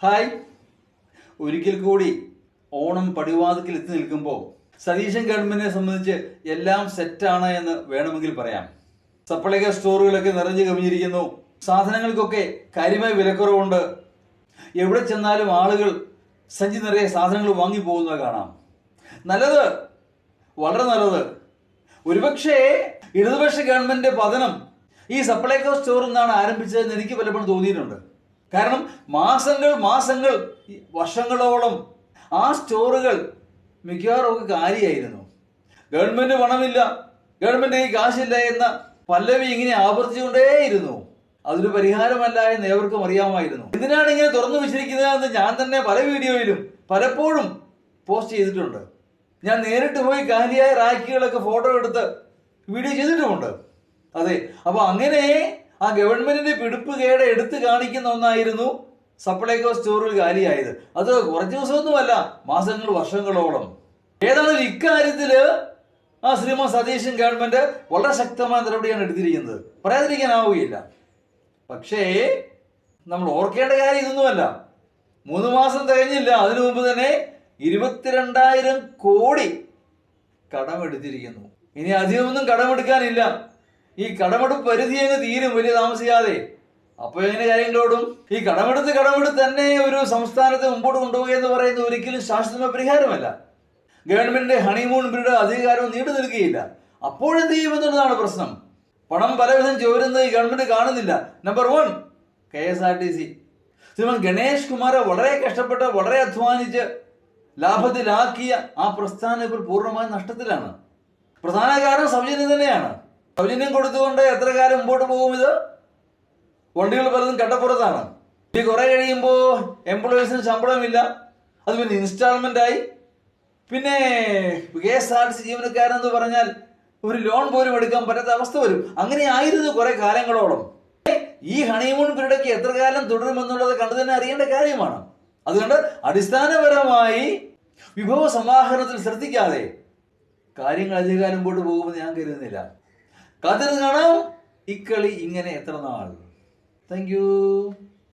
Hi, ഒരിക്കൽ കൂടി ഓണം പടിവാതിക്കൽ എത്തി നിൽക്കുമ്പോൾ സതീശൻ ഗവൺമെന്റിനെ സംബന്ധിച്ച് എല്ലാം സെറ്റാണ് എന്ന് വേണമെങ്കിൽ പറയാം. സപ്ലൈകോ സ്റ്റോറുകളൊക്കെ നിറഞ്ഞു കവിഞ്ഞിരിക്കുന്നു. സാധനങ്ങൾക്കൊക്കെ കാര്യമായ വിലക്കുറവുണ്ട്. എവിടെ ചെന്നാലും ആളുകൾ സഞ്ചി നിറയെ സാധനങ്ങൾ വാങ്ങി പോകുന്നത് കാണാം. നല്ലത്, വളരെ നല്ലത്. ഒരുപക്ഷെ ഇടതുപക്ഷ ഗവൺമെന്റിന്റെ പതനം ഈ സപ്ലൈകോ സ്റ്റോറിൽ നിന്നാണ് ആരംഭിച്ചതെന്ന് എനിക്ക് പലപ്പോഴും തോന്നിയിട്ടുണ്ട്. കാരണം മാസങ്ങൾ വർഷങ്ങളോളം ആ സ്റ്റോറുകൾ മിക്കവാറും ഒക്കെ കാലിയായിരുന്നു. ഗവൺമെന്റ് പണമില്ല, ഗവൺമെന്റ് ഈ കാശില്ല എന്ന പല്ലവി ഇങ്ങനെ ആവർത്തിച്ചുകൊണ്ടേയിരുന്നു. അതൊരു പരിഹാരമല്ല എന്ന് ഏവർക്കും അറിയാമായിരുന്നു. എന്തിനാണ് ഇങ്ങനെ തുറന്നു വെച്ചിരിക്കുന്നതെന്ന് ഞാൻ തന്നെ പല വീഡിയോയിലും പലപ്പോഴും പോസ്റ്റ് ചെയ്തിട്ടുണ്ട്. ഞാൻ നേരിട്ട് പോയി കാലിയായ റാക്കുകളൊക്കെ ഫോട്ടോ എടുത്ത് വീഡിയോ ചെയ്തിട്ടുമുണ്ട്. അതെ, അപ്പൊ അങ്ങനെ ആ ഗവൺമെന്റിന്റെ പിടിപ്പുകേട് എടുത്തു കാണിക്കുന്ന ഒന്നായിരുന്നു സപ്ലൈകോ സ്റ്റോറുകൾ കാലിയായത്. അത് കുറച്ച് ദിവസമൊന്നുമല്ല, മാസങ്ങൾ വർഷങ്ങളോളം. ഏതായാലും ഇക്കാര്യത്തില് ആ ശ്രീമാൻ സതീശൻ ഗവൺമെന്റ് വളരെ ശക്തമായ നടപടിയാണ് എടുത്തിരിക്കുന്നത്, പറയാതിരിക്കാനാവുകയില്ല. പക്ഷേ നമ്മൾ ഓർക്കേണ്ട കാര്യം ഇതൊന്നുമല്ല. 3 മാസം തികഞ്ഞില്ല, അതിനു മുമ്പ് തന്നെ 22,000 കോടി കടമെടുത്തിരിക്കുന്നു. ഇനി അധികമൊന്നും കടമെടുക്കാനില്ല. ഈ കടമെടുപ്പ് പരിധി അങ്ങ് തീരും വലിയ താമസിയാതെ. അപ്പൊ എങ്ങനെ കാര്യങ്ങളോടും? ഈ കടമെടുത്ത് തന്നെ ഒരു സംസ്ഥാനത്തെ മുമ്പോട്ട് കൊണ്ടുപോകുക എന്ന് പറയുന്നത് ഒരിക്കലും ശാശ്വതമായ പരിഹാരമല്ല. ഗവൺമെന്റിന്റെ ഹണിമൂൺ പീരീഡ് അധികാരവും നീണ്ടു നിൽക്കുകയില്ല. അപ്പോഴെന്ത് ചെയ്യുമെന്നുള്ളതാണ് പ്രശ്നം. പണം പലവിധം ചോരുന്നത് ഈ ഗവൺമെന്റ് കാണുന്നില്ല. Number 1 KSRTC. ശ്രീമാൻ ഗണേഷ് കുമാർ വളരെ കഷ്ടപ്പെട്ട് വളരെ അധ്വാനിച്ച് ലാഭത്തിലാക്കിയ ആ പ്രസ്ഥാനം ഇപ്പോൾ പൂർണ്ണമായും നഷ്ടത്തിലാണ്. പ്രധാന കാരണം സൗജന്യം തന്നെയാണ്. സൗജന്യം കൊടുത്തുകൊണ്ട് എത്ര കാലം മുമ്പോട്ട് പോകും? ഇത് വണ്ടികൾ പലതും കട്ടപ്പുറത്താണ്. ഈ കുറെ കഴിയുമ്പോൾ എംപ്ലോയീസിന് ശമ്പളമില്ല, അത് പിന്നെ ഇൻസ്റ്റാൾമെന്റ് ആയി. പിന്നെ KSRTC ജീവനക്കാരെന്ന് പറഞ്ഞാൽ ഒരു ലോൺ പോലും എടുക്കാൻ പറ്റാത്ത അവസ്ഥ വരും. അങ്ങനെ ആയിരുന്നു കുറെ കാലങ്ങളോളം. ഈ ഹണിമൂൺ പീരീഡൊക്കെ എത്ര കാലം തുടരുമെന്നുള്ളത് കണ്ടു തന്നെ അറിയേണ്ട കാര്യമാണ്. അതുകൊണ്ട് അടിസ്ഥാനപരമായി വിഭവ സമാഹരണത്തിൽ ശ്രദ്ധിക്കാതെ കാര്യങ്ങൾ അധികകാലം മുമ്പോട്ട് പോകുമെന്ന് ഞാൻ കരുതുന്നില്ല. കാത്തിരുന്ന് കാണാം ഇക്കളി ഇങ്ങനെ എത്ര നാൾ. Thank you.